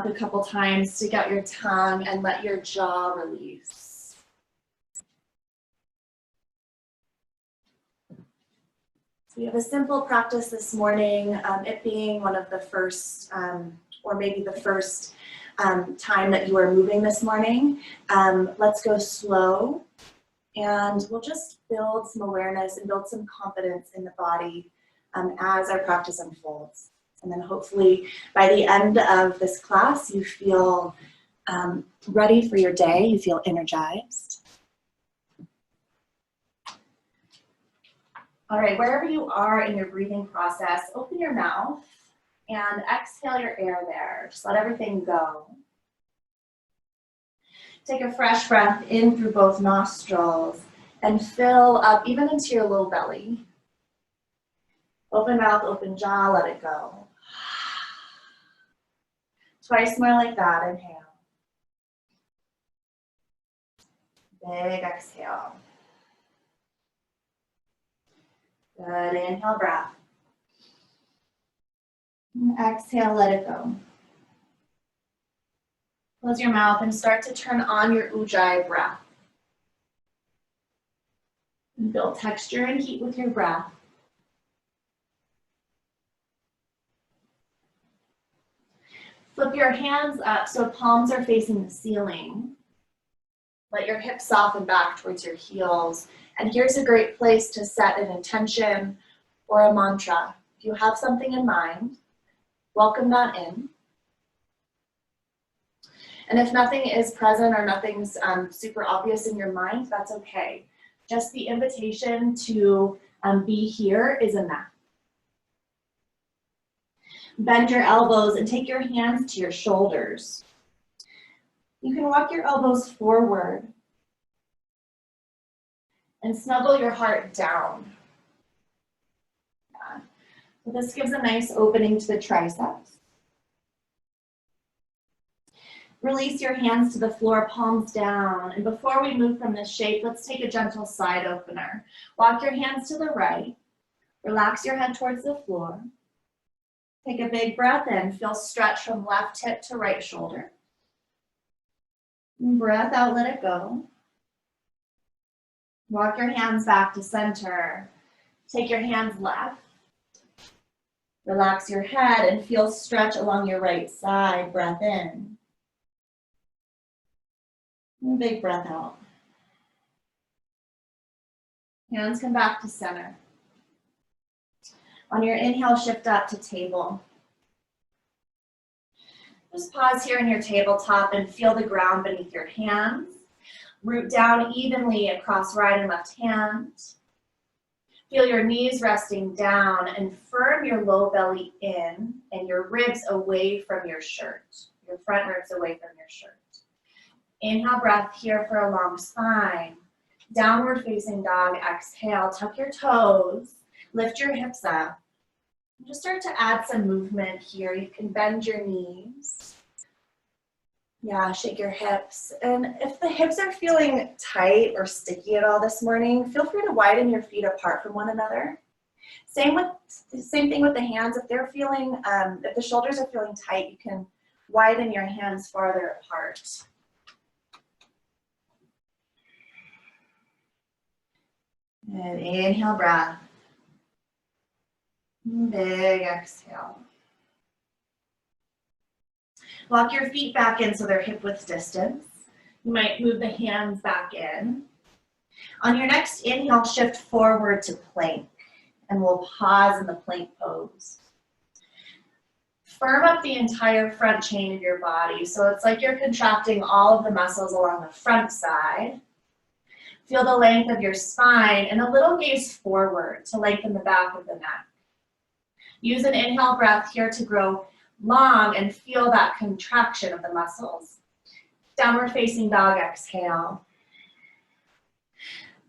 a couple times, stick out your tongue, and let your jaw release. So we have a simple practice this morning, it being one of the first, or maybe the first time that you are moving this morning. Let's go slow, and we'll just build some awareness and build some confidence in the body as our practice unfolds. And then hopefully by the end of this class, you feel ready for your day, you feel energized. All right, wherever you are in your breathing process, open your mouth and exhale your air there. Just let everything go. Take a fresh breath in through both nostrils and fill up even into your low belly. Open mouth, open jaw, let it go. Twice more like that, inhale. Big exhale. Good, inhale, breath. And exhale, let it go. Close your mouth and start to turn on your ujjayi breath. And build texture and heat with your breath. Flip your hands up so palms are facing the ceiling. Let your hips soften back towards your heels. And here's a great place to set an intention or a mantra. If you have something in mind, welcome that in. And if nothing is present or nothing's super obvious in your mind, that's okay. Just the invitation to be here is enough. Bend your elbows and take your hands to your shoulders. You can walk your elbows forward and snuggle your heart down. Yeah. So this gives a nice opening to the triceps. Release your hands to the floor, palms down. And before we move from this shape, let's take a gentle side opener. Walk your hands to the right. Relax your head towards the floor. Take a big breath in. Feel stretch from left hip to right shoulder. And breath out, let it go. Walk your hands back to center. Take your hands left. Relax your head and feel stretch along your right side. Breath in. And big breath out. Hands come back to center. On your inhale, shift up to table. Just pause here in your tabletop and feel the ground beneath your hands. Root down evenly across right and left hand. Feel your knees resting down and firm your low belly in and your ribs away from your shirt. Your front ribs away from your shirt. Inhale, breath here for a long spine. Downward facing dog, exhale, tuck your toes. Lift your hips up. Just start to add some movement here. You can bend your knees. Yeah, shake your hips. And if the hips are feeling tight or sticky at all this morning, feel free to widen your feet apart from one another. Same thing with the hands. If they're feeling, if the shoulders are feeling tight, you can widen your hands farther apart. And inhale, breath. Big exhale. Walk your feet back in so they're hip width distance. You might move the hands back in. On your next inhale, shift forward to plank, and we'll pause in the plank pose. Firm up the entire front chain of your body. So it's like you're contracting all of the muscles along the front side. Feel the length of your spine and a little gaze forward to lengthen the back of the neck. Use an inhale breath here to grow long and feel that contraction of the muscles. Downward facing dog, exhale.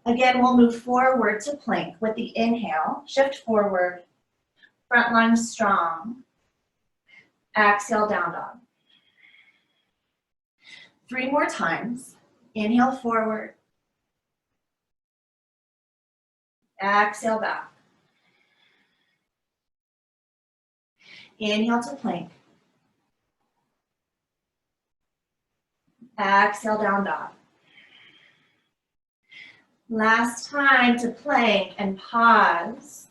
Again, we'll move forward to plank with the inhale. Shift forward, front lunge strong. Exhale, down dog. 3 more times. Inhale forward. Exhale back. Inhale to plank. Exhale, down dog. Last time to plank and pause.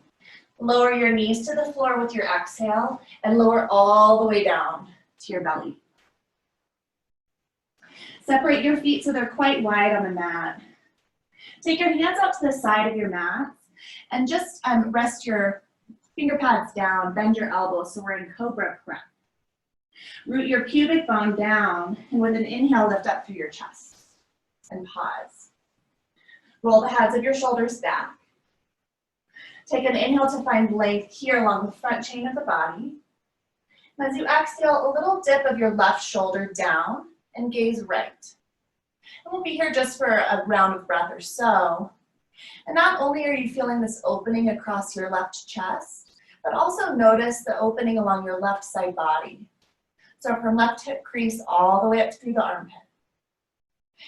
Lower your knees to the floor with your exhale and lower all the way down to your belly. Separate your feet so they're quite wide on the mat. Take your hands out to the side of your mat and just rest your finger pads down, bend your elbows so we're in Cobra Prep. Root your pubic bone down and with an inhale, lift up through your chest and pause. Roll the heads of your shoulders back. Take an inhale to find length here along the front chain of the body. And as you exhale, a little dip of your left shoulder down and gaze right. And we'll be here just for a round of breath or so. And not only are you feeling this opening across your left chest, but also notice the opening along your left side body. So from left hip crease all the way up through the armpit.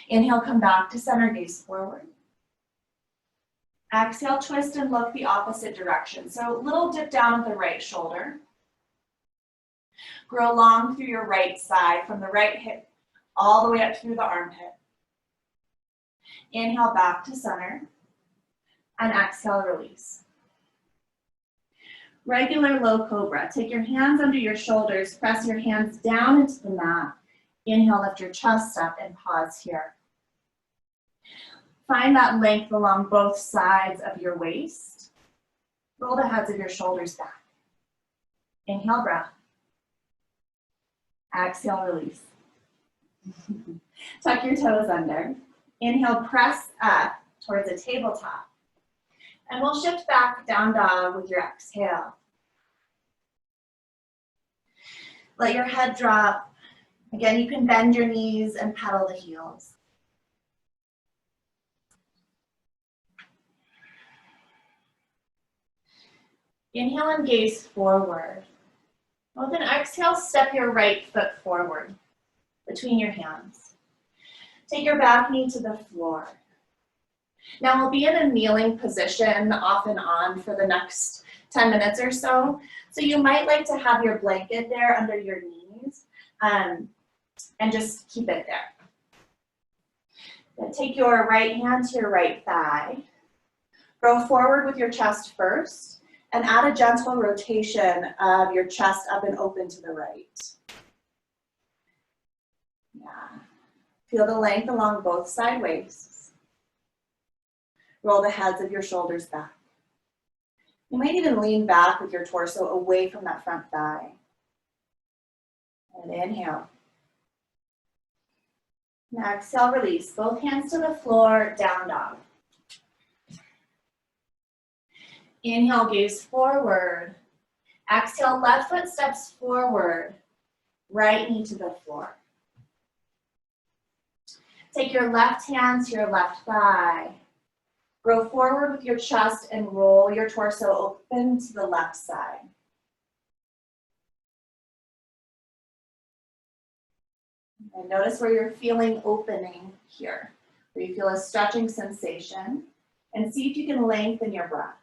Inhale, come back to center, gaze forward. Exhale, twist and look the opposite direction. So a little dip down at the right shoulder. Grow long through your right side from the right hip all the way up through the armpit. Inhale back to center and exhale, release. Regular low cobra. Take your hands under your shoulders, press your hands down into the mat. Inhale, lift your chest up and pause here. Find that length along both sides of your waist. Roll the heads of your shoulders back. Inhale, breath. Exhale, release. Tuck your toes under. Inhale, press up towards a tabletop. And we'll shift back down dog with your exhale. Let your head drop. Again, you can bend your knees and pedal the heels. Inhale and gaze forward. With an exhale, step your right foot forward between your hands. Take your back knee to the floor. Now we'll be in a kneeling position off and on for the next 10 minutes or so. So you might like to have your blanket there under your knees and just keep it there. Then take your right hand to your right thigh. Go forward with your chest first and add a gentle rotation of your chest up and open to the right. Yeah. Feel the length along both side waists. Roll the heads of your shoulders back. You might even lean back with your torso away from that front thigh. And inhale. Now exhale, release. Both hands to the floor, down dog. Inhale, gaze forward. Exhale, left foot steps forward. Right knee to the floor. Take your left hand to your left thigh. Grow forward with your chest and roll your torso open to the left side. And notice where you're feeling opening here, where you feel a stretching sensation, and see if you can lengthen your breath.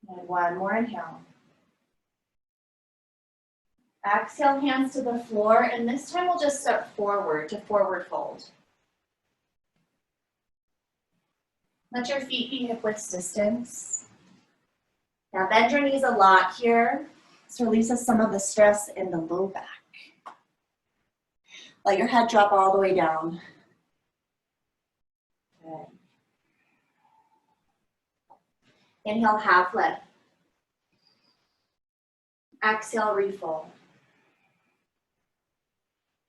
And one more inhale. Exhale, hands to the floor, and this time we'll just step forward to forward fold. Let your feet be hip width distance. Now bend your knees a lot here. This releases some of the stress in the low back. Let your head drop all the way down. Good. Inhale, half lift. Exhale, refold.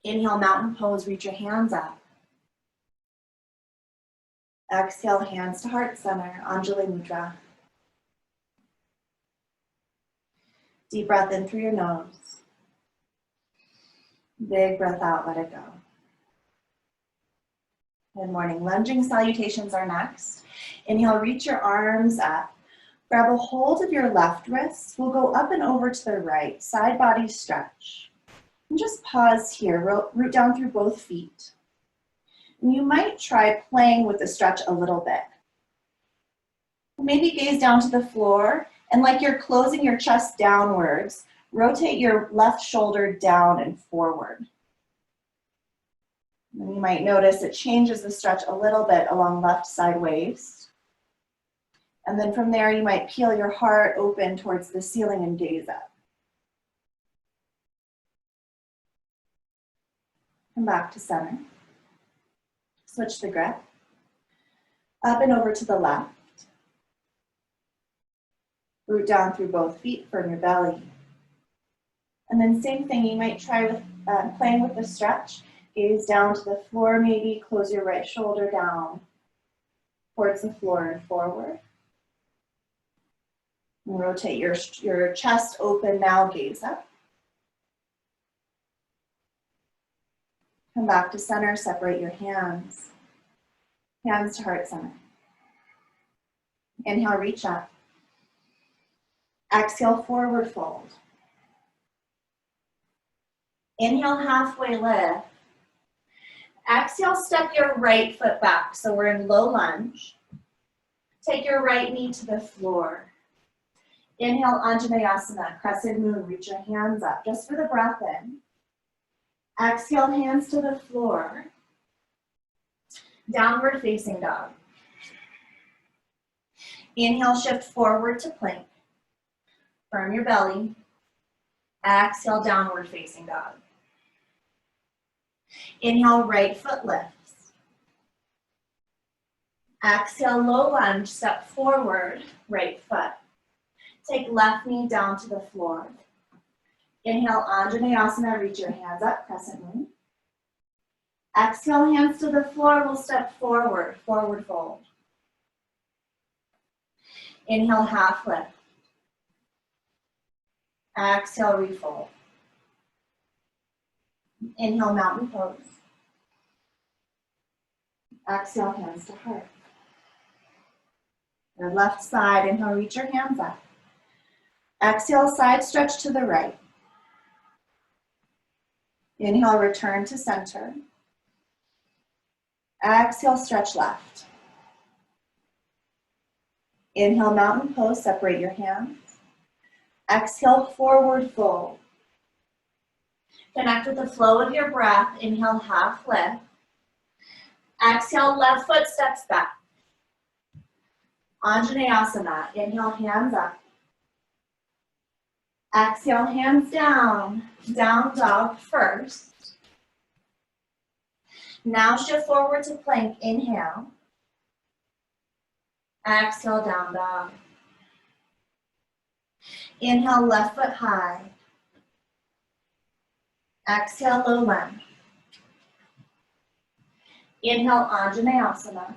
Inhale, mountain pose, reach your hands up. Exhale, hands to heart center, Anjali Mudra. Deep breath in through your nose. Big breath out, let it go. Good morning. Lunging salutations are next. Inhale, reach your arms up. Grab a hold of your left wrist. We'll go up and over to the right, side body stretch. And just pause here, root down through both feet. And you might try playing with the stretch a little bit. Maybe gaze down to the floor And like you're closing your chest downwards, rotate your left shoulder down and forward. And you might notice it changes the stretch a little bit along left side waist. And then from there, you might peel your heart open towards the ceiling and gaze up. Come back to center. Switch the grip. Up and over to the left. Root down through both feet, firm your belly. And then same thing, you might try with playing with the stretch. Gaze down to the floor maybe, close your right shoulder down towards the floor and forward. And rotate your chest open, now gaze up. Come back to center, separate your hands. Hands to heart center. Inhale, reach up. Exhale, forward fold. Inhale, halfway lift. Exhale, step your right foot back. So we're in low lunge. Take your right knee to the floor. Inhale, Anjaneyasana, crescent moon, reach your hands up just for the breath in. Exhale, hands to the floor. Downward facing dog. Inhale, shift forward to plank. Firm your belly. Exhale, downward facing dog. Inhale, right foot lifts. Exhale, low lunge, step forward, right foot. Take left knee down to the floor. Inhale, Anjaneyasana, reach your hands up, crescent moon. Exhale, hands to the floor, we'll step forward, forward fold. Inhale, half lift. Exhale, refold. Inhale, mountain pose. Exhale, hands to heart. Your left side, inhale, reach your hands up. Exhale, side stretch to the right. Inhale, return to center. Exhale, stretch left. Inhale, mountain pose, separate your hands. Exhale, forward fold. Connect with the flow of your breath. Inhale, half lift. Exhale, left foot steps back. Anjaneyasana, inhale, hands up. Exhale, hands down, down dog first. Now shift forward to plank, inhale. Exhale, down dog. Inhale, left foot high. Exhale, low lunge. Inhale, Anjaneyasana.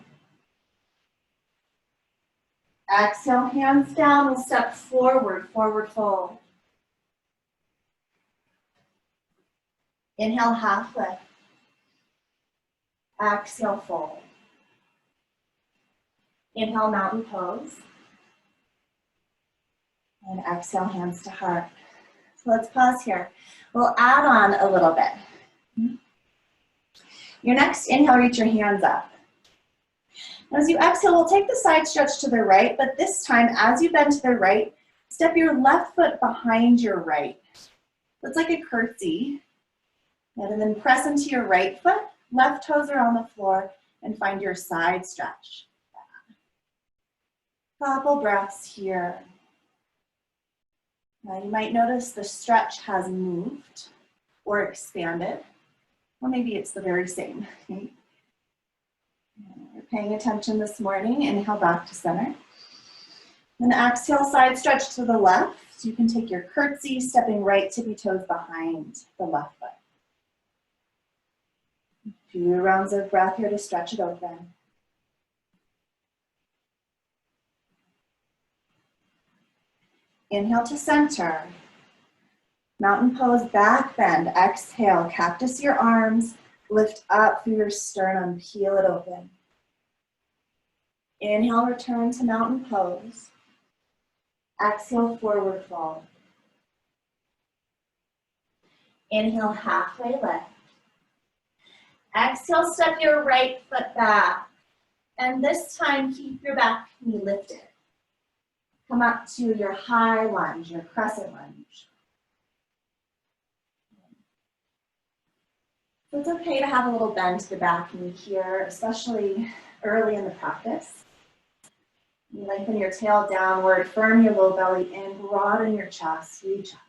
Exhale, hands down, we'll step forward, forward fold. Inhale, half lift. Exhale, fold. Inhale, mountain pose. And exhale, hands to heart. So let's pause here. We'll add on a little bit. Your next inhale, reach your hands up. As you exhale, we'll take the side stretch to the right, but this time, as you bend to the right, step your left foot behind your right. It's like a curtsy. And then press into your right foot, left toes are on the floor, and find your side stretch. Couple breaths here. Now you might notice the stretch has moved or expanded, or maybe it's the very same. You're paying attention this morning. Inhale, back to center. Then exhale, side stretch to the left. So you can take your curtsy, stepping right tippy toes behind the left foot. A few rounds of breath here to stretch it open. Inhale to center. Mountain pose, back bend. Exhale, cactus your arms. Lift up through your sternum, peel it open. Inhale, return to mountain pose. Exhale, forward fold. Inhale, halfway lift. Exhale, step your right foot back. And this time, keep your back knee lifted. Come up to your high lunge, your crescent lunge. So it's okay to have a little bend to the back knee here, especially early in the practice. You lengthen your tail downward, firm your low belly in, broaden your chest, reach up.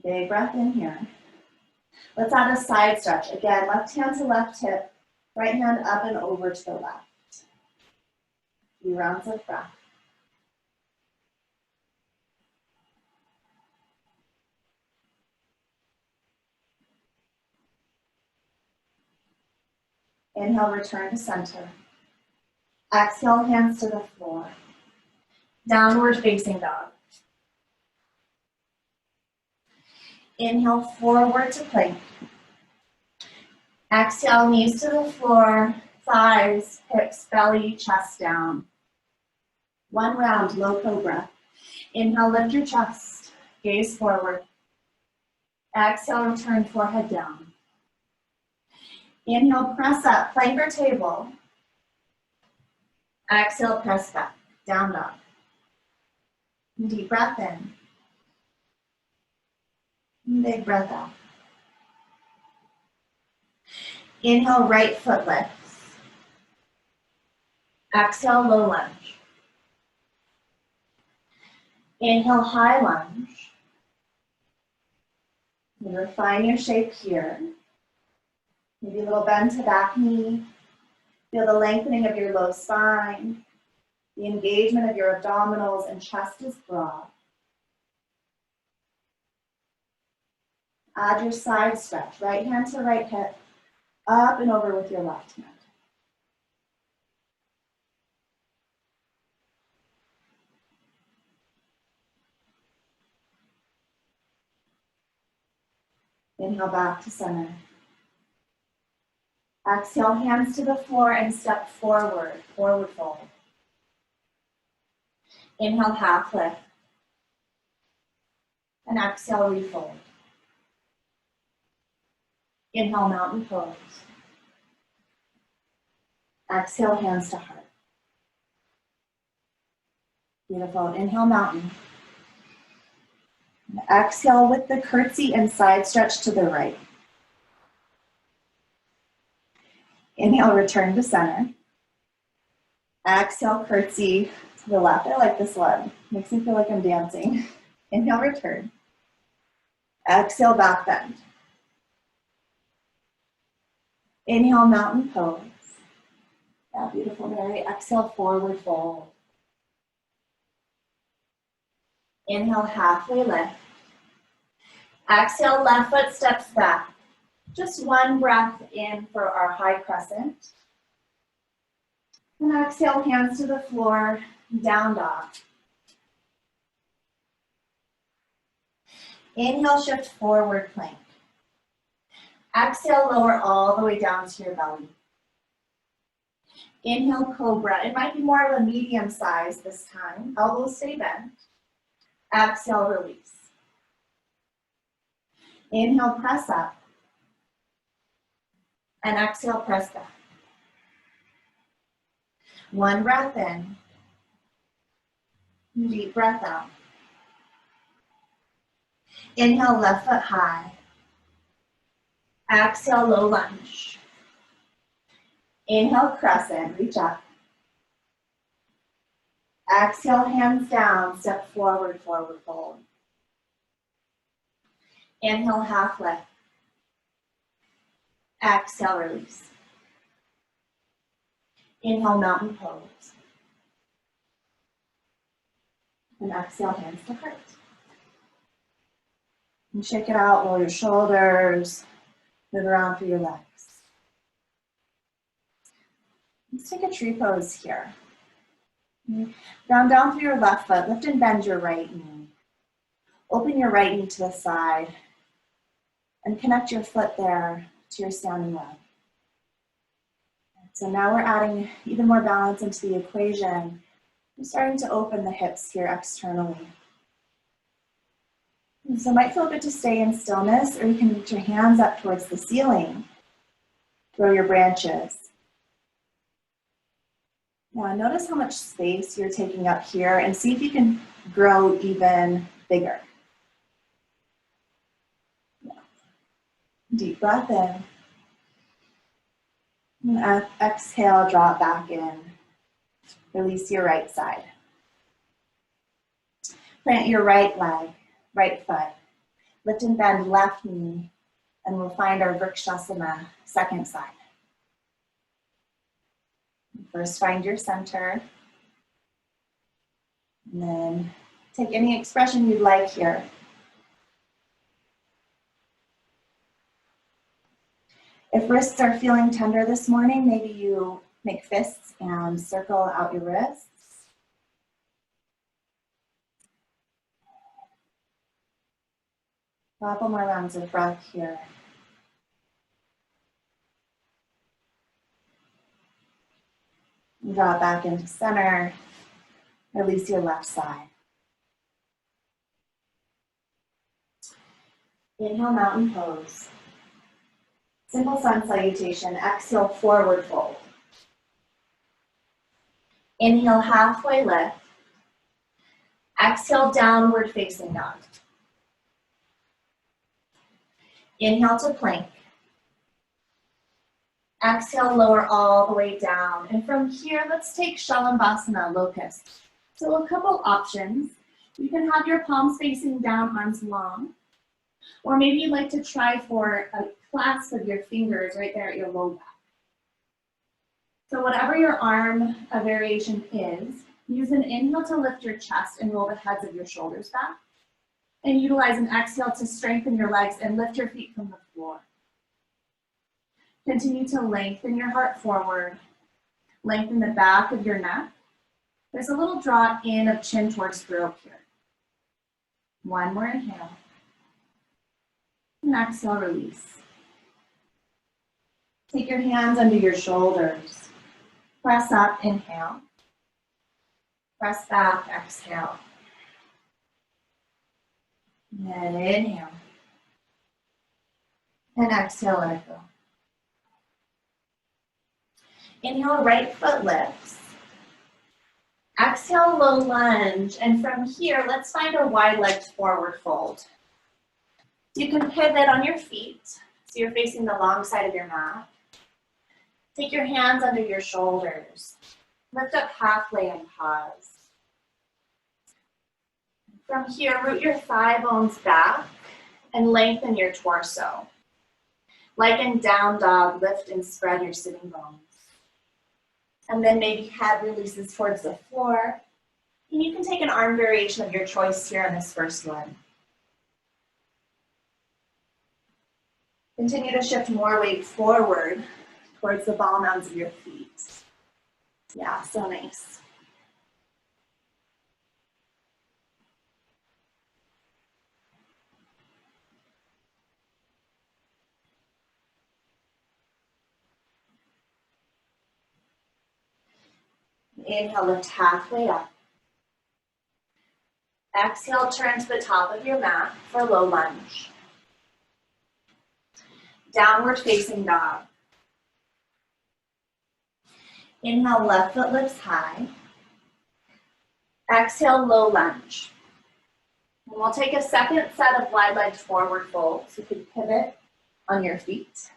Big breath in here. Let's add a side stretch. Again, left hand to left hip, right hand up and over to the left. A few rounds of breath. Inhale, return to center. Exhale, hands to the floor. Downward facing dog. Inhale, forward to plank. Exhale, knees to the floor, thighs, hips, belly, chest down. One round, low cobra. Inhale, lift your chest, gaze forward. Exhale, return forehead down. Inhale, press up, plank or table. Exhale, press back, down dog. Deep breath in. Big breath out. Inhale, right foot lifts. Exhale, low lunge. Inhale, high lunge. And refine your shape here. Maybe a little bend to back knee. Feel the lengthening of your low spine. The engagement of your abdominals and chest is broad. Add your side stretch. Right hand to right hip. Up and over with your left hand. Inhale back to center. Exhale, hands to the floor and step forward, forward fold. Inhale, half lift. And exhale, refold. Inhale, mountain pose. Exhale, hands to heart. Beautiful. Inhale, mountain. And exhale with the curtsy and side stretch to the right. Inhale, return to center. Exhale, curtsy to the left. I like this one. Makes me feel like I'm dancing. Inhale, return. Exhale, back bend. Inhale, mountain pose. Yeah, beautiful, Mary. Exhale, forward fold. Inhale, halfway lift. Exhale, left foot steps back. Just one breath in for our high crescent. And exhale, hands to the floor, down dog. Inhale, shift forward plank. Exhale, lower all the way down to your belly. Inhale, cobra. It might be more of a medium size this time. Elbows stay bent. Exhale, release. Inhale, press up. And exhale, press back. One breath in. Deep breath out. Inhale, left foot high. Exhale, low lunge. Inhale, crescent, reach up. Exhale, hands down, step forward, forward fold. Inhale, half lift. Exhale, release. Inhale, mountain pose. And exhale, hands to heart. And shake it out, roll your shoulders, move around through your legs. Let's take a tree pose here. Ground down through your left foot, lift and bend your right knee. Open your right knee to the side and connect your foot there to your standing leg. So now we're adding even more balance into the equation. We're starting to open the hips here externally. And so it might feel good to stay in stillness, or you can reach your hands up towards the ceiling. Grow your branches. Now notice how much space you're taking up here and see if you can grow even bigger. Deep breath in. And exhale, drop back in. Release your right side. Plant your right leg, right foot. Lift and bend left knee, and we'll find our Vrikshasana, second side. First, find your center. And then take any expression you'd like here. If wrists are feeling tender this morning, maybe you make fists and circle out your wrists. A couple more rounds of breath here. Draw back into center. Release your left side. Inhale, mountain pose. Simple sun salutation. Exhale, forward fold. Inhale, halfway lift. Exhale, downward facing dog. Inhale to plank. Exhale, lower all the way down. And from here, let's take Shalabhasana, locust. So a couple options. You can have your palms facing down, arms long. Or maybe you'd like to try for a clasp of your fingers right there at your low back. So whatever your arm variation is, use an inhale to lift your chest and roll the heads of your shoulders back. And utilize an exhale to strengthen your legs and lift your feet from the floor. Continue to lengthen your heart forward. Lengthen the back of your neck. There's a little draw in of chin towards throat here. One more inhale. And exhale, release. Take your hands under your shoulders. Press up, inhale. Press back, exhale. And inhale. And exhale, let it go. Inhale, right foot lifts. Exhale, low lunge. And from here, let's find a wide-legged forward fold. You can pivot on your feet, so you're facing the long side of your mat. Take your hands under your shoulders. Lift up halfway and pause. From here, root your thigh bones back and lengthen your torso. Like in down dog, lift and spread your sitting bones. And then maybe head releases towards the floor. And you can take an arm variation of your choice here on this first one. Continue to shift more weight forward towards the ball mounds of your feet. Yeah, so nice. Inhale, lift halfway up. Exhale, turn to the top of your mat for low lunge. Downward facing dog. Inhale, left foot lifts high. Exhale, low lunge. And we'll take a second set of wide-legged forward folds. You can pivot on your feet.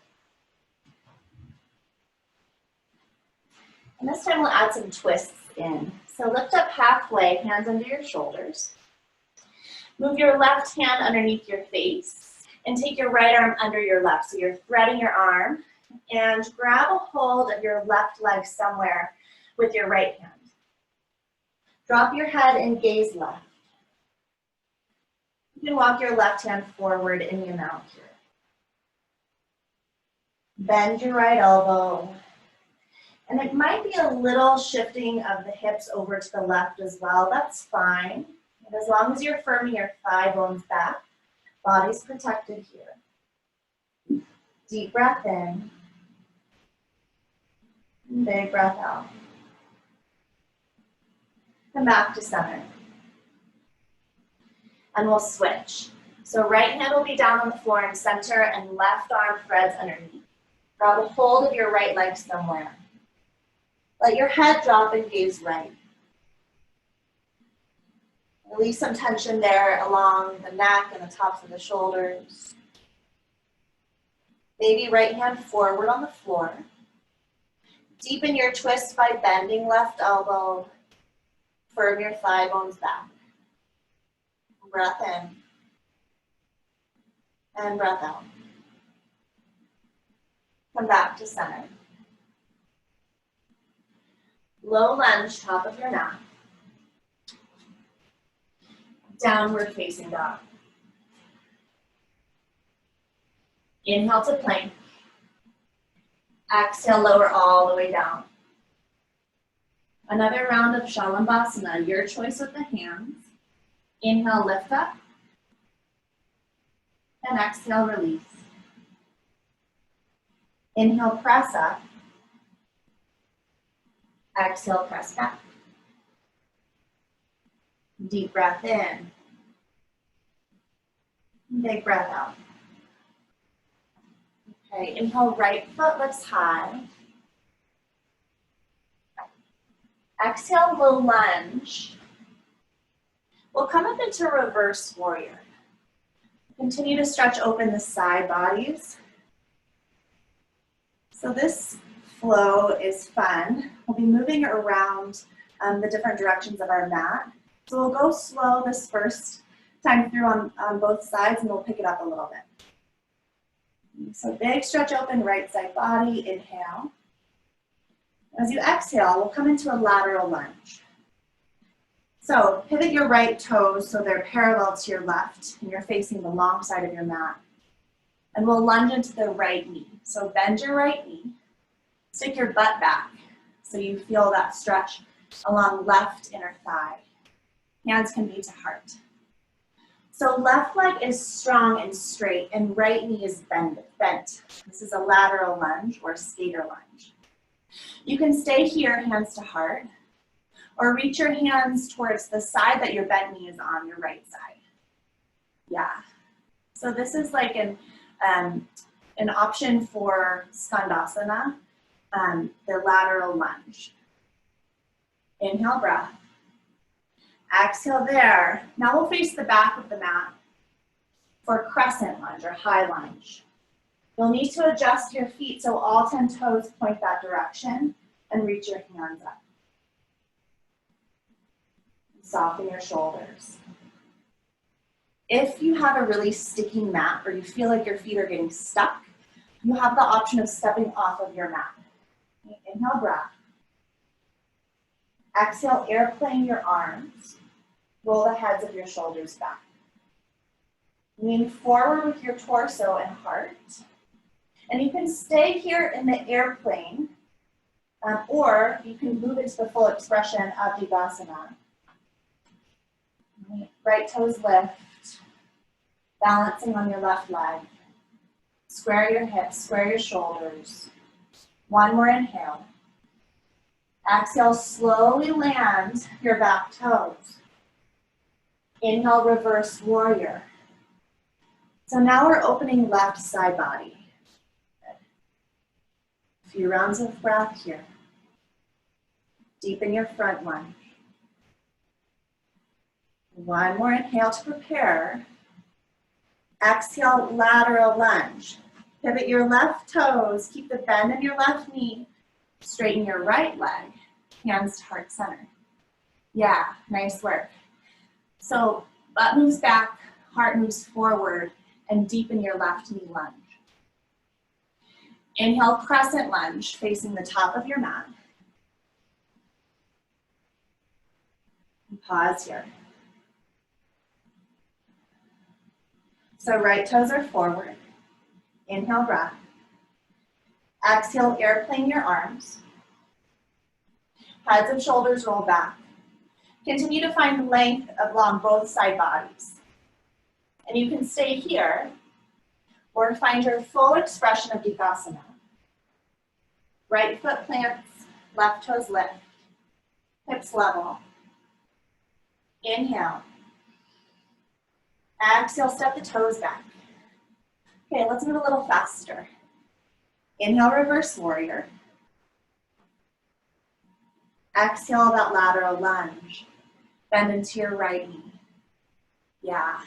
And this time we'll add some twists in. So lift up halfway, hands under your shoulders. Move your left hand underneath your face and take your right arm under your left. So you're threading your arm and grab a hold of your left leg somewhere with your right hand. Drop your head and gaze left. You can walk your left hand forward in your mount here. Bend your right elbow. And it might be a little shifting of the hips over to the left as well. That's fine. And as long as you're firming your thigh bones back, body's protected here. Deep breath in. And big breath out. And back to center. And we'll switch. So right hand will be down on the floor in center and left arm threads underneath. Grab a hold of your right leg somewhere. Let your head drop and gaze right. Release some tension there along the neck and the tops of the shoulders. Maybe right hand forward on the floor. Deepen your twist by bending left elbow. Firm your thigh bones back. Breath in. And breath out. Come back to center. Low lunge, top of your mat. Downward facing dog. Inhale to plank. Exhale, lower all the way down. Another round of Shalambhasana, your choice with the hands. Inhale, lift up. And exhale, release. Inhale, press up. Exhale, press back. Deep breath in. Big breath out. Okay, inhale, right foot lifts high. Exhale, low lunge. We'll come up into reverse warrior. Continue to stretch open the side bodies. So this flow is fun. We'll be moving around the different directions of our mat. So we'll go slow this first time through on both sides, and we'll pick it up a little bit. So big stretch open right side body, inhale. As you exhale, we'll come into a lateral lunge. So pivot your right toes so they're parallel to your left, and you're facing the long side of your mat. And we'll lunge into the right knee. So bend your right knee, stick your butt back so you feel that stretch along left inner thigh. Hands can be to heart. So left leg is strong and straight, and right knee is bent. This is a lateral lunge or skater lunge. You can stay here, hands to heart, or reach your hands towards the side that your bent knee is on, your right side. Yeah. So this is like an option for Skandasana, the lateral lunge. Inhale, breath. Exhale there. Now we'll face the back of the mat for crescent lunge or high lunge. You'll need to adjust your feet so all 10 toes point that direction and reach your hands up. Soften your shoulders. If you have a really sticky mat or you feel like your feet are getting stuck, you have the option of stepping off of your mat. Inhale, breath. Exhale, airplane your arms. Roll the heads of your shoulders back. Lean forward with your torso and heart. And you can stay here in the airplane, or you can move into the full expression of Vinyasa. Right toes lift, balancing on your left leg. Square your hips, square your shoulders. One more inhale. Exhale, slowly land your back toes. Inhale, reverse warrior. So now we're opening left side body. A few rounds of breath here. Deepen your front lunge. One more inhale to prepare. Exhale, lateral lunge. Pivot your left toes. Keep the bend in your left knee. Straighten your right leg. Hands to heart center. Yeah, nice work. So butt moves back, heart moves forward, and deepen your left knee lunge. Inhale, crescent lunge, facing the top of your mat. And pause here. So right toes are forward. Inhale, breath. Exhale, airplane your arms. Heads and shoulders roll back. Continue to find length along both side bodies. And you can stay here or find your full expression of Vinyasa. Right foot plants, left toes lift, hips level. Inhale. Exhale, step the toes back. Okay, let's move a little faster. Inhale, reverse warrior. Exhale that lateral lunge. Bend into your right knee. Yeah.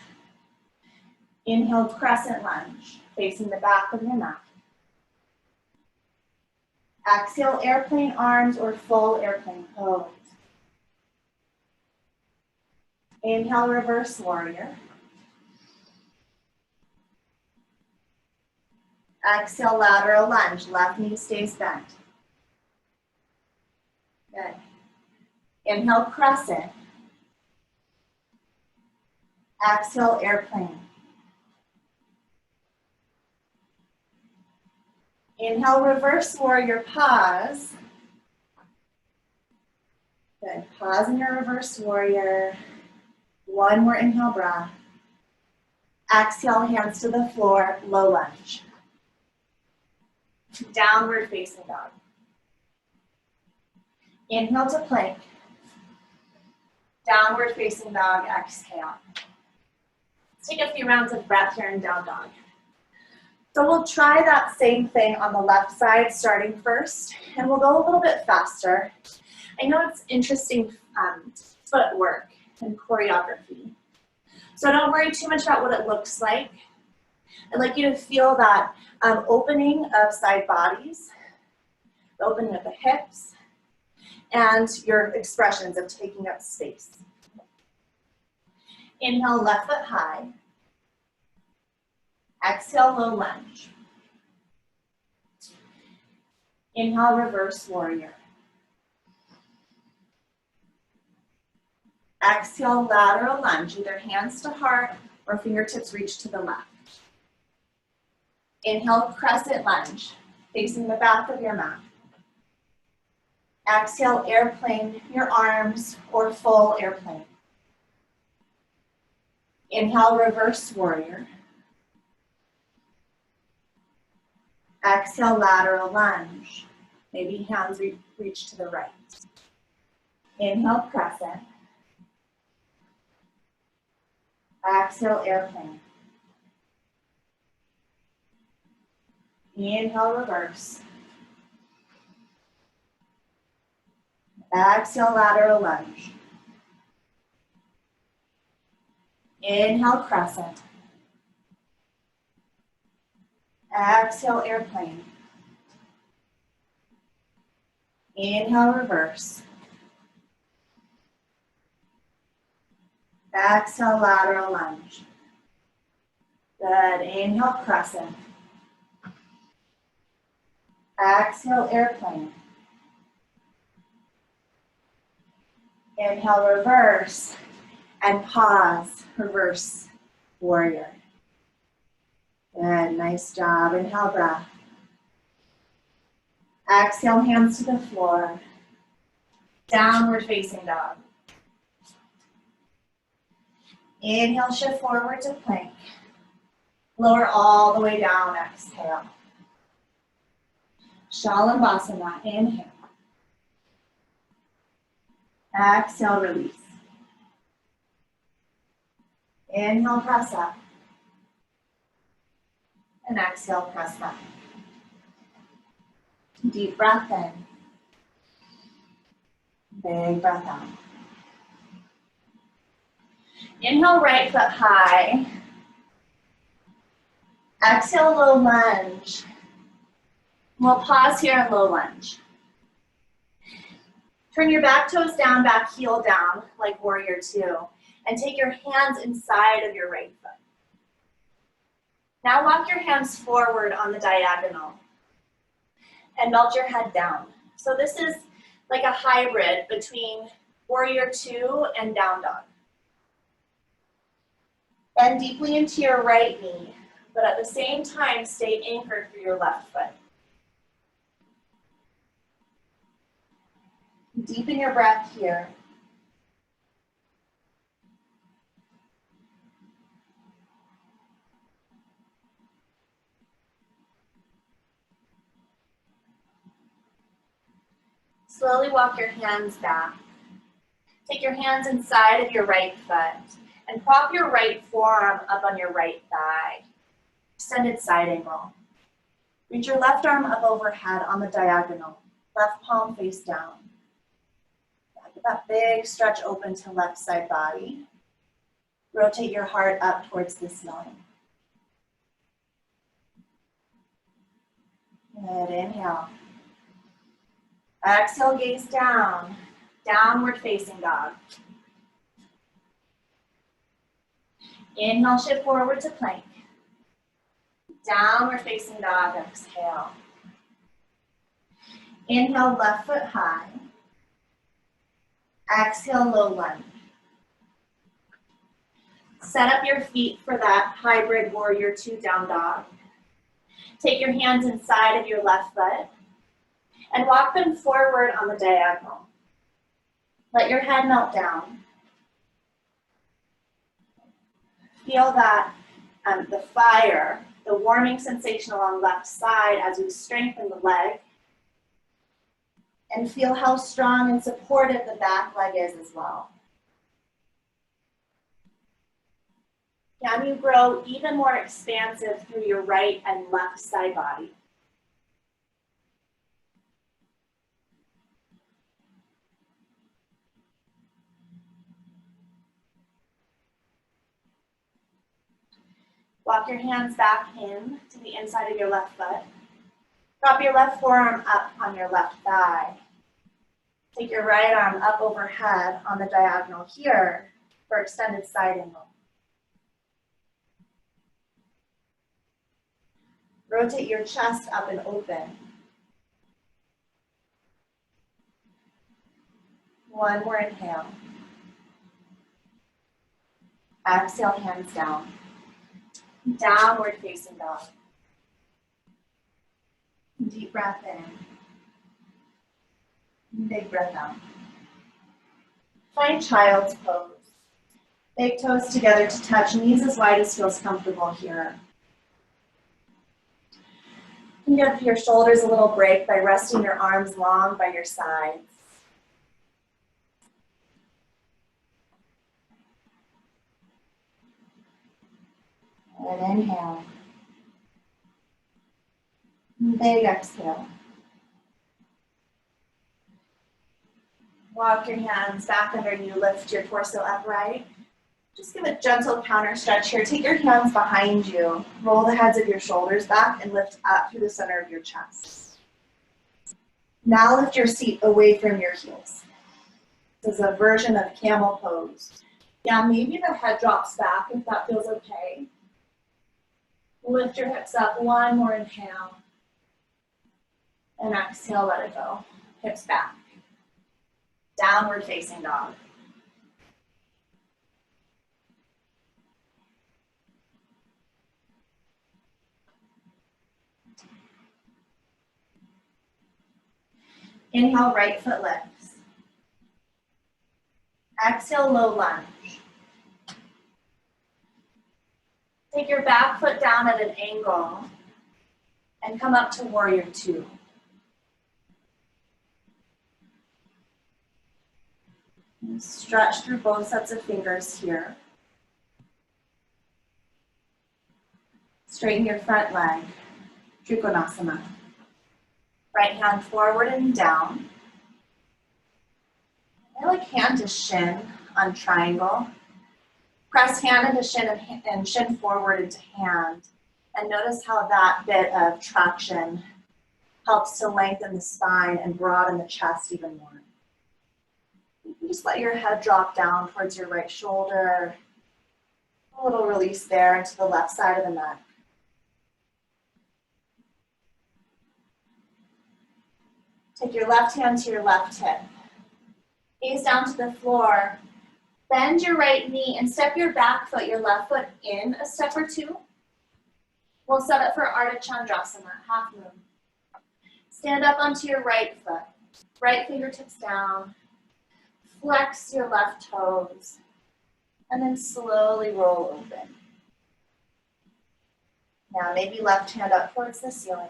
Inhale, crescent lunge, facing the back of your mat. Exhale, airplane arms or full airplane pose. Inhale, reverse warrior. Exhale, lateral lunge, left knee stays bent. Good. Inhale, crescent. Exhale, airplane. Inhale, reverse warrior, pause. Good, pause in your reverse warrior. One more inhale breath. Exhale, hands to the floor, low lunge. Downward facing dog. Inhale to plank. Downward facing dog, exhale. Let's take a few rounds of breath here in down dog. So we'll try that same thing on the left side, starting first, and we'll go a little bit faster. I know it's interesting footwork and choreography, so don't worry too much about what it looks like. I'd like you to feel that opening of side bodies, the opening of the hips, and your expressions of taking up space. Inhale, left foot high. Exhale, low lunge. Inhale, reverse warrior. Exhale, lateral lunge, either hands to heart or fingertips reach to the left. Inhale, crescent lunge, facing the back of your mat. Exhale, airplane, your arms or full airplane. Inhale, reverse warrior. Exhale, lateral lunge. Maybe hands reach to the right. Inhale, crescent. Exhale, airplane. Inhale, reverse. Exhale, lateral lunge. Inhale, crescent. Exhale, airplane. Inhale, reverse. Exhale, lateral lunge. Good. Inhale, crescent. Exhale, airplane. Inhale, reverse. And pause, reverse warrior. Good, nice job. Inhale, breath. Exhale, hands to the floor. Downward facing dog. Inhale, shift forward to plank. Lower all the way down, exhale. Shalabhasana, inhale. Exhale, release. Inhale, press up. And exhale, press back. Deep breath in. Big breath out. Inhale, right foot high. Exhale, low lunge. We'll pause here in low lunge. Turn your back toes down, back heel down, like warrior two. And take your hands inside of your right foot. Now walk your hands forward on the diagonal. And melt your head down. So this is like a hybrid between warrior two and down dog. Bend deeply into your right knee, but at the same time, stay anchored for your left foot. Deepen your breath here. Slowly walk your hands back. Take your hands inside of your right foot and prop your right forearm up on your right thigh. Extended side angle. Reach your left arm up overhead on the diagonal. Left palm face down. that big stretch open to left side body. Rotate your heart up towards the ceiling. Good, inhale. Exhale, gaze down. Downward facing dog. Inhale, shift forward to plank. Downward facing dog, exhale. Inhale, left foot high. Exhale, low lunge. Set up your feet for that hybrid warrior two down dog. Take your hands inside of your left foot and walk them forward on the diagonal. Let your head melt down. Feel that the fire, the warming sensation along left side as we strengthen the leg. And feel how strong and supportive the back leg is as well. Can you grow even more expansive through your right and left side body? Walk your hands back in to the inside of your left foot. Drop your left forearm up on your left thigh. Take your right arm up overhead on the diagonal here for extended side angle. Rotate your chest up and open. One more inhale. Exhale, hands down. Downward facing dog. Deep breath in. Big breath out. Find child's pose. Big toes together to touch, knees as wide as feels comfortable here. You can give your shoulders a little break by resting your arms long by your sides. And inhale. Big exhale. Walk your hands back under you, lift your torso upright. Just give a gentle counter stretch here. Take your hands behind you. Roll the heads of your shoulders back and lift up through the center of your chest. Now lift your seat away from your heels. This is a version of camel pose. Yeah, maybe the head drops back if that feels okay. Lift your hips up, one more inhale. And exhale, let it go. Hips back. Downward facing dog. Inhale, right foot lifts. Exhale, low lunge. Take your back foot down at an angle and come up to warrior two. And stretch through both sets of fingers here. Straighten your front leg, Trikonasana. Right hand forward and down. I like hand to shin on triangle. Press hand into shin and shin forward into hand. And notice how that bit of traction helps to lengthen the spine and broaden the chest even more. You can just let your head drop down towards your right shoulder. A little release there into the left side of the neck. Take your left hand to your left hip. Gaze down to the floor. Bend your right knee and step your back foot, your left foot in a step or two. We'll set up for Ardha Chandrasana, half moon. Stand up onto your right foot. Right fingertips down. Flex your left toes. And then slowly roll open. Now maybe left hand up towards the ceiling.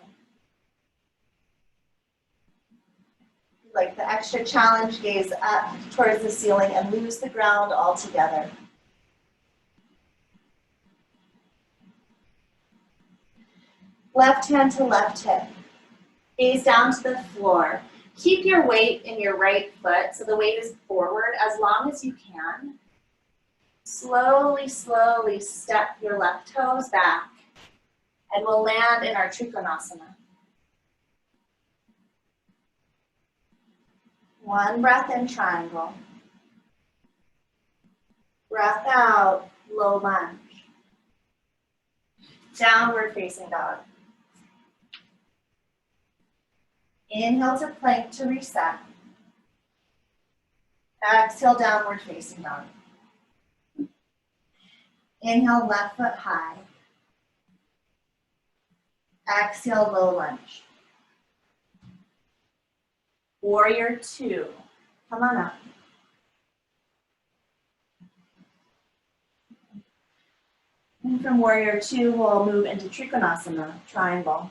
Like the extra challenge, gaze up towards the ceiling and lose the ground altogether. Left hand to left hip. Gaze down to the floor. Keep your weight in your right foot, so the weight is forward as long as you can. Slowly, slowly step your left toes back, and we'll land in our Trikonasana. One breath in, triangle. Breath out, low lunge. Downward facing dog. Inhale to plank to reset. Exhale, downward facing dog. Inhale, left foot high. Exhale, low lunge. Warrior two. Come on up. And from warrior two, we'll move into Trikonasana, triangle.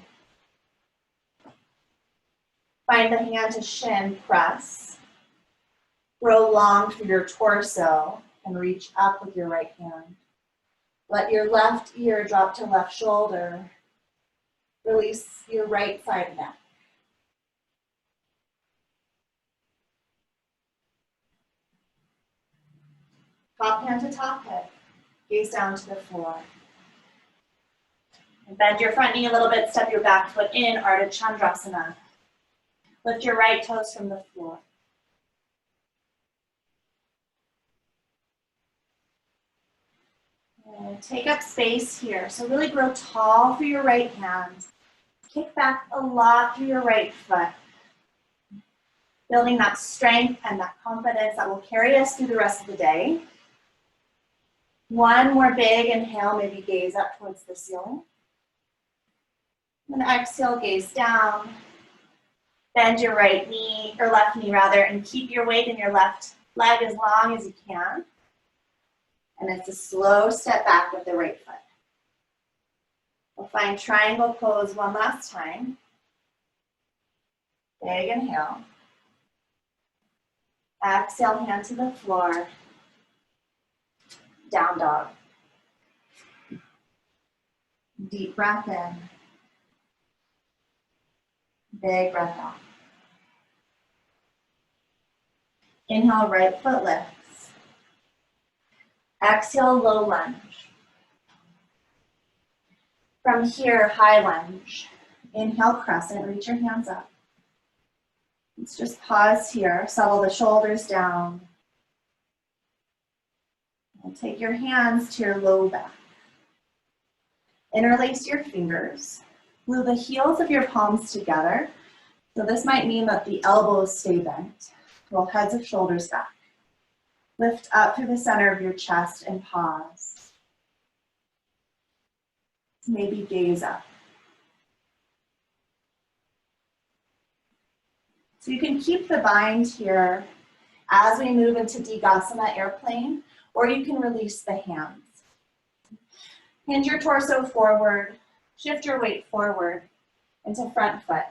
Find the hand to shin, press. Grow long through your torso and reach up with your right hand. Let your left ear drop to left shoulder. Release your right side neck. Top hand to top hip. Gaze down to the floor. And bend your front knee a little bit, step your back foot in, Ardha Chandrasana. Lift your right toes from the floor. And take up space here. So really grow tall through your right hand. Kick back a lot through your right foot. Building that strength and that confidence that will carry us through the rest of the day. One more big inhale, maybe gaze up towards the ceiling. And exhale, gaze down. Bend your right knee, or left knee rather, and keep your weight in your left leg as long as you can. And it's a slow step back with the right foot. We'll find triangle pose one last time. Big inhale. Exhale, hand to the floor. Down dog. Deep breath in. Big breath out. Inhale, right foot lifts. Exhale, low lunge. From here, high lunge. Inhale, crescent, reach your hands up. Let's just pause here, settle the shoulders down. And take your hands to your low back. Interlace your fingers. Glue the heels of your palms together. So this might mean that the elbows stay bent. Roll heads of shoulders back. Lift up through the center of your chest and pause. Maybe gaze up. So you can keep the bind here as we move into Digasana, airplane, or you can release the hands. Hinge your torso forward, shift your weight forward into front foot.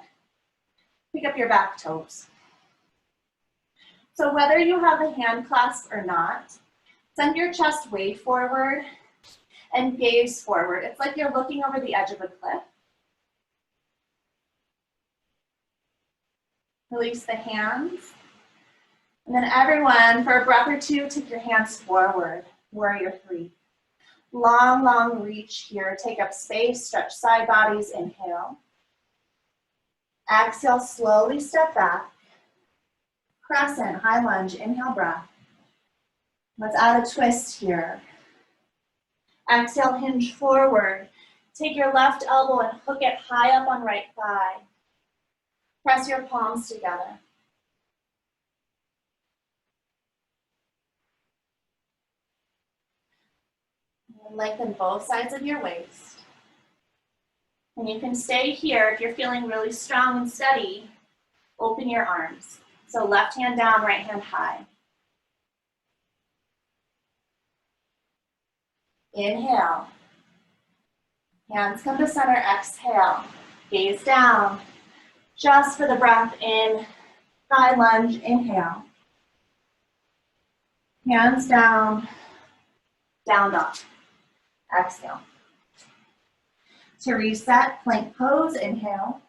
Pick up your back toes. So whether you have a hand clasp or not, send your chest way forward and gaze forward. It's like you're looking over the edge of a cliff. Release the hands. And then everyone, for a breath or two, take your hands forward, warrior three. Long, long reach here. Take up space, stretch side bodies, inhale. Exhale, slowly step back. Crescent, high lunge, inhale, breath. Let's add a twist here. Exhale, hinge forward. Take your left elbow and hook it high up on right thigh. Press your palms together. And lengthen both sides of your waist. And you can stay here if you're feeling really strong and steady. Open your arms. So left hand down, right hand high. Inhale. Hands come to center, exhale. Gaze down. Just for the breath in, high lunge, inhale. Hands down, down dog. Exhale. To reset, plank pose, inhale.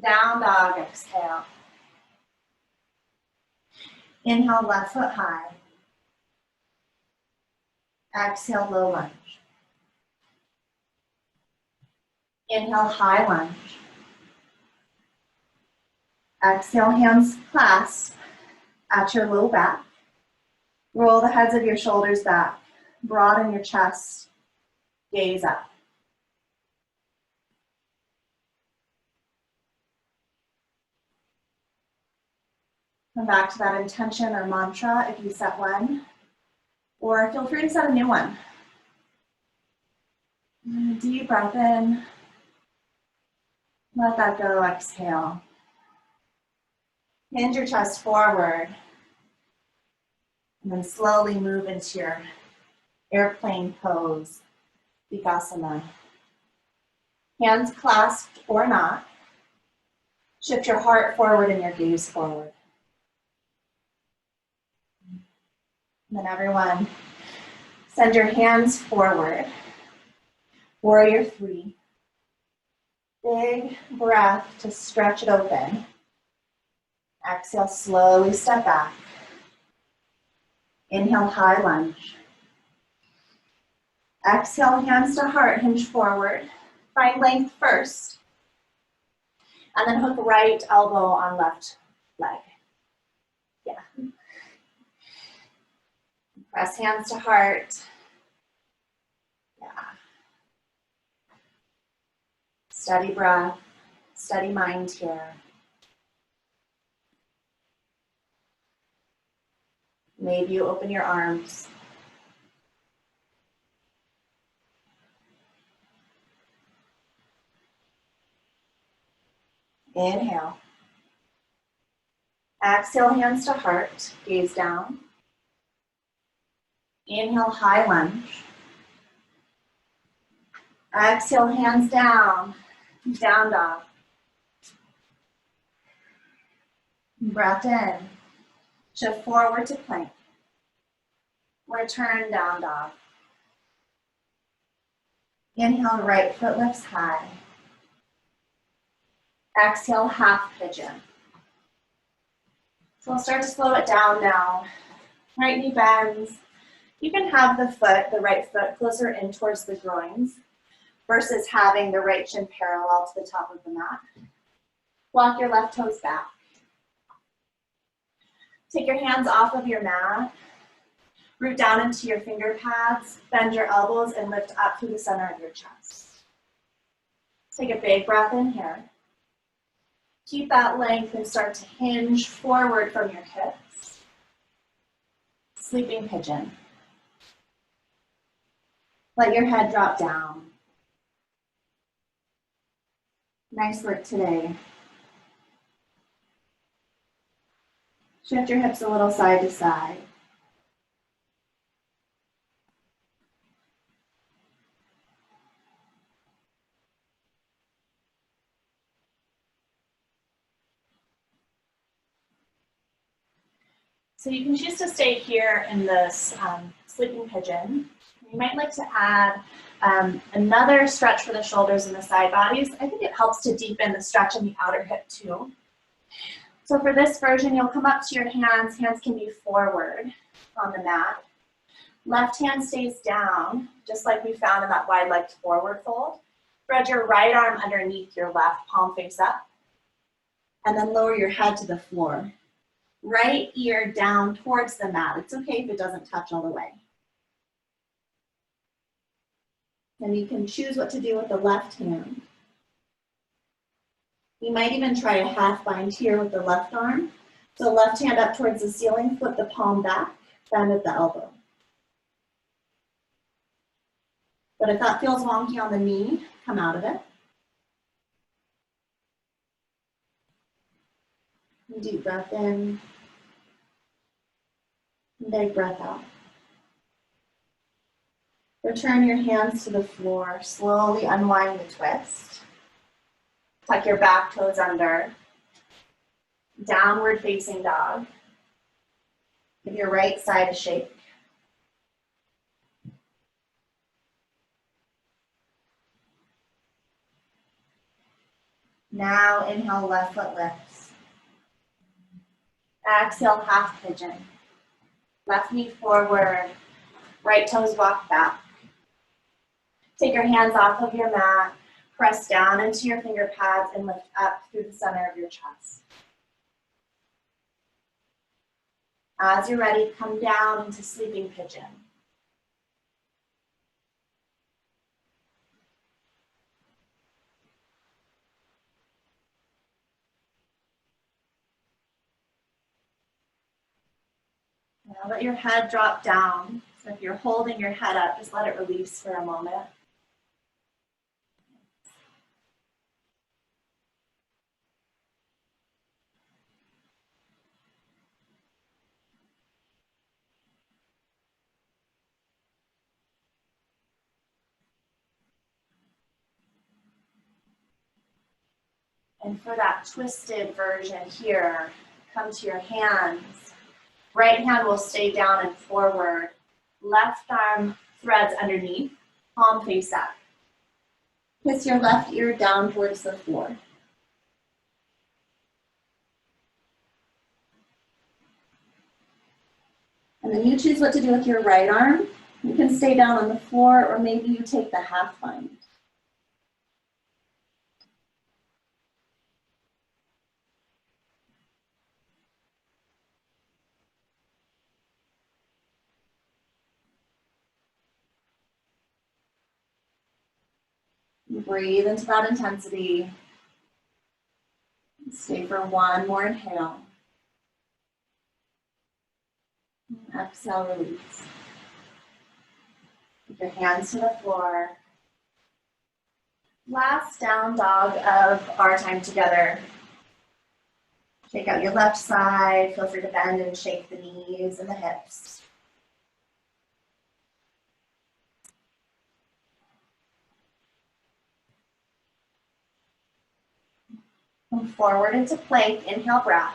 Down dog, exhale. Inhale, left foot high. Exhale, low lunge. Inhale, high lunge. Exhale, hands clasp at your low back. Roll the heads of your shoulders back. Broaden your chest. Gaze up. Come back to that intention or mantra if you set one, or feel free to set a new one. Deep breath in. Let that go, exhale. Hinge your chest forward. And then slowly move into your airplane pose, Vinyasa. Hands clasped or not. Shift your heart forward and your gaze forward. And then everyone, send your hands forward. Warrior 3. Big breath to stretch it open. Exhale, slowly step back. Inhale, high lunge. Exhale, hands to heart, hinge forward. Find length first. And then hook right elbow on left leg. Yeah. Press hands to heart. Yeah. Steady breath, steady mind here. Maybe you open your arms. Inhale. Exhale, hands to heart, gaze down. Inhale, high lunge. Exhale, hands down, down dog. Breath in, shift forward to plank. Return, down dog. Inhale, right foot lifts high. Exhale, half pigeon. So I'll start to slow it down now. Right knee bends. You can have the right foot closer in towards the groins versus having the right shin parallel to the top of the mat. Walk your left toes back. Take your hands off of your mat. Root down into your finger pads. Bend your elbows and lift up through the center of your chest. Take a big breath in here. Keep that length and start to hinge forward from your hips. Sleeping pigeon. Let your head drop down. Nice work today. Shift your hips a little side to side. So you can choose to stay here in this sleeping pigeon. You might like to add another stretch for the shoulders and the side bodies. I think it helps to deepen the stretch in the outer hip too. So for this version, you'll come up to your hands. Hands can be forward on the mat. Left hand stays down, just like we found in that wide-legged forward fold. Spread your right arm underneath your left, palm face up. And then lower your head to the floor. Right ear down towards the mat. It's okay if it doesn't touch all the way. And you can choose what to do with the left hand. You might even try a half bind here with the left arm. So left hand up towards the ceiling, flip the palm back, bend at the elbow. But if that feels wonky on the knee, come out of it. Deep breath in. Big breath out. Return your hands to the floor. Slowly unwind the twist. Tuck your back toes under. Downward facing dog. Give your right side a shake. Now inhale, left foot lifts. Exhale, half pigeon. Left knee forward, right toes walk back. Take your hands off of your mat, press down into your finger pads and lift up through the center of your chest. As you're ready, come down into sleeping pigeon. Now let your head drop down. So if you're holding your head up, just let it release for a moment. And for that twisted version here, come to your hands. Right hand will stay down and forward. Left arm threads underneath, palm face up. Kiss your left ear down towards the floor. And then you choose what to do with your right arm. You can stay down on the floor, or maybe you take the half bind. Breathe into that intensity. Stay for one more inhale. Exhale, release. Put your hands to the floor. Last down dog of our time together. Shake out your left side. Feel free to bend and shake the knees and the hips. Come forward into plank. Inhale, breath.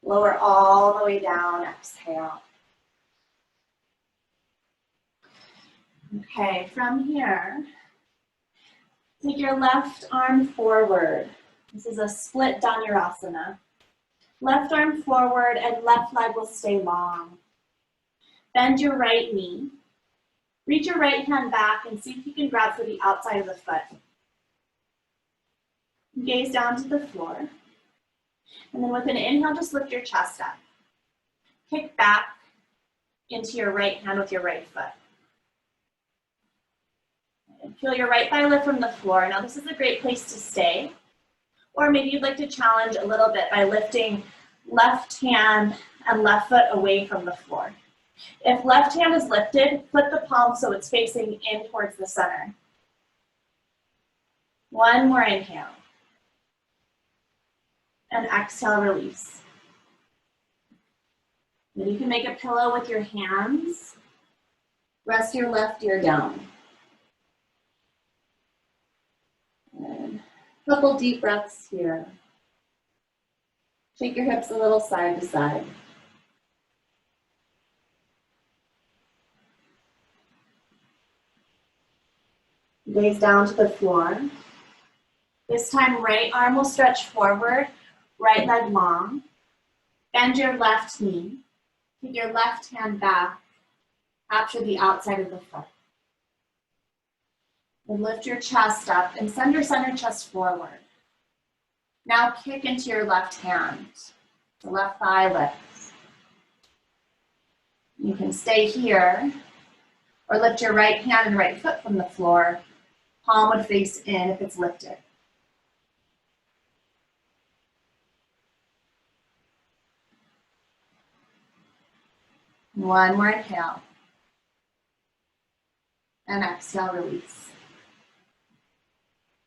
Lower all the way down. Exhale. Okay, from here, take your left arm forward. This is a split Dhanurasana. Left arm forward and left leg will stay long. Bend your right knee. Reach your right hand back and see if you can grab for the outside of the foot. Gaze down to the floor. And then with an inhale, just lift your chest up. Kick back into your right hand with your right foot. And feel your right thigh lift from the floor. Now this is a great place to stay. Or maybe you'd like to challenge a little bit by lifting left hand and left foot away from the floor. If left hand is lifted, flip the palm so it's facing in towards the center. One more inhale. And exhale, release. Then you can make a pillow with your hands. Rest your left ear down. And a couple deep breaths here. Shake your hips a little side to side. Gaze down to the floor. This time, right arm will stretch forward, right leg long. Bend your left knee. Take your left hand back. Capture the outside of the foot. And lift your chest up and send your center chest forward. Now kick into your left hand. The left thigh lifts. You can stay here or lift your right hand and right foot from the floor. Palm would face in if it's lifted. One more inhale. And exhale, release.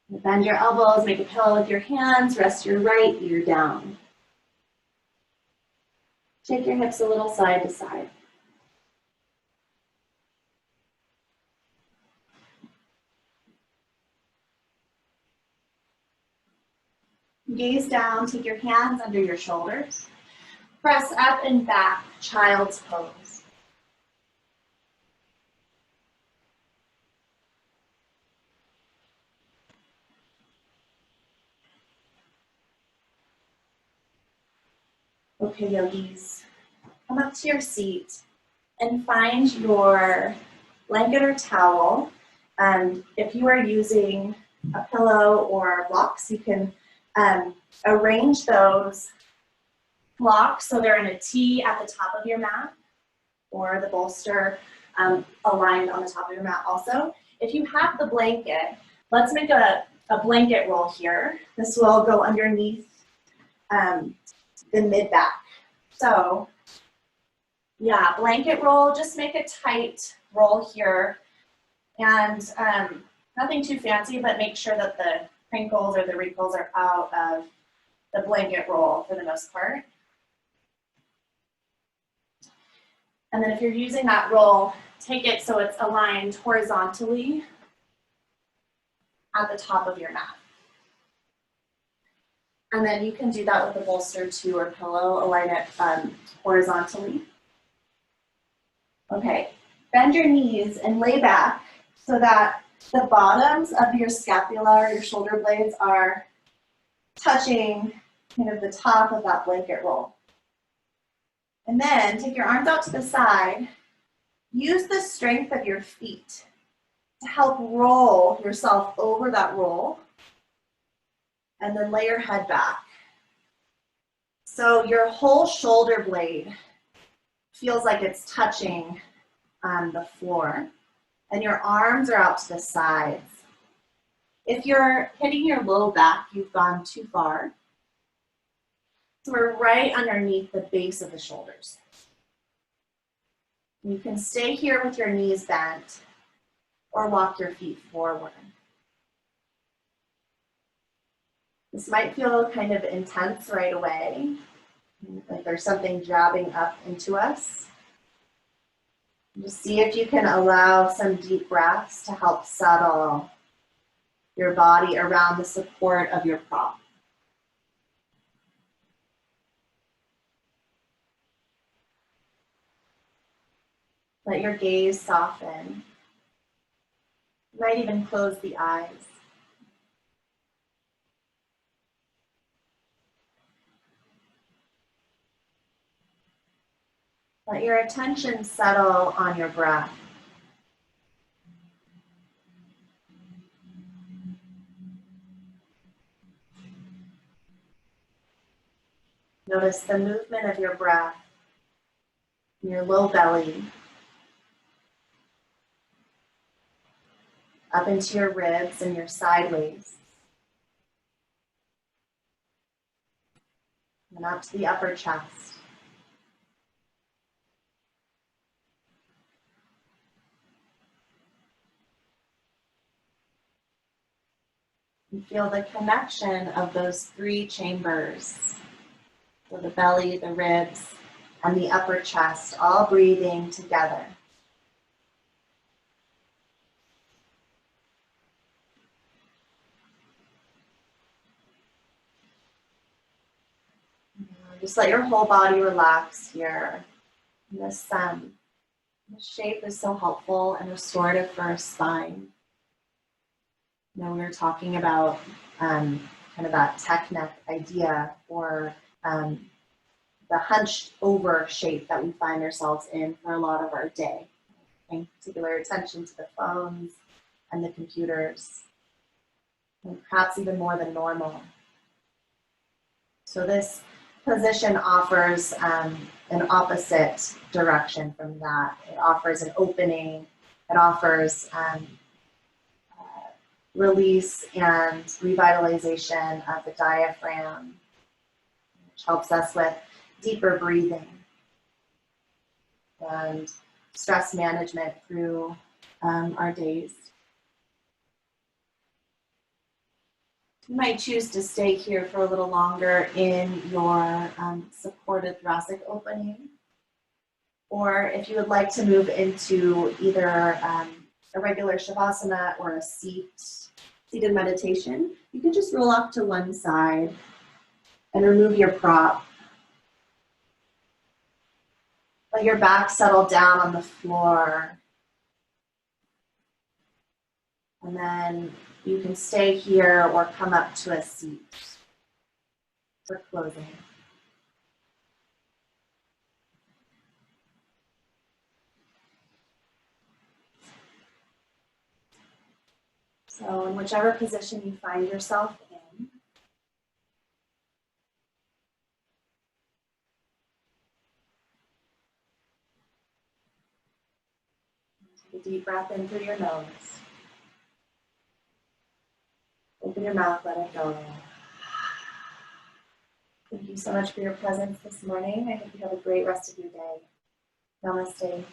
Bend your elbows, make a pillow with your hands, rest your right ear down. Shake your hips a little side to side. Gaze down, take your hands under your shoulders. Press up and back, child's pose. Okay, yogis, come up to your seat and find your blanket or towel. If you are using a pillow or blocks, you can arrange those blocks so they're in a T at the top of your mat, or the bolster aligned on the top of your mat also. If you have the blanket, let's make a blanket roll here. This will go underneath the mid-back. So, yeah, blanket roll, just make a tight roll here. And nothing too fancy, but make sure that the crinkles or the wrinkles are out of the blanket roll for the most part. And then if you're using that roll, take it so it's aligned horizontally at the top of your mat. And then you can do that with a bolster too or pillow, align it horizontally. Okay, bend your knees and lay back so that the bottoms of your scapula or your shoulder blades are touching kind of the top of that blanket roll. And then take your arms out to the side. Use the strength of your feet to help roll yourself over that roll. And then lay your head back. So your whole shoulder blade feels like it's touching the floor. And your arms are out to the sides. If you're hitting your low back, you've gone too far. So we're right underneath the base of the shoulders. You can stay here with your knees bent or walk your feet forward. This might feel kind of intense right away, like there's something jabbing up into us. Just see if you can allow some deep breaths to help settle your body around the support of your prop. Let your gaze soften. You might even close the eyes. Let your attention settle on your breath. Notice the movement of your breath in your low belly, up into your ribs and your sideways, and up to the upper chest. You feel the connection of those three chambers. So the belly, the ribs, and the upper chest, all breathing together. Just let your whole body relax here. And this shape is so helpful and restorative for our spine. You know, we were talking about kind of that tech neck idea, or the hunched over shape that we find ourselves in for a lot of our day. Paying particular attention to the phones and the computers, and perhaps even more than normal. So this position offers an opposite direction from that. It offers an opening. It offers release and revitalization of the diaphragm, which helps us with deeper breathing and stress management through our days. You might choose to stay here for a little longer in your supported thoracic opening, or if you would like to move into either a regular shavasana or a seated meditation, you can just roll off to one side and remove your prop. Let your back settle down on the floor. And then you can stay here or come up to a seat for closing. So in whichever position you find yourself in, take a deep breath in through your nose. Open your mouth, let it go. Thank you so much for your presence this morning. I hope you have a great rest of your day. Namaste.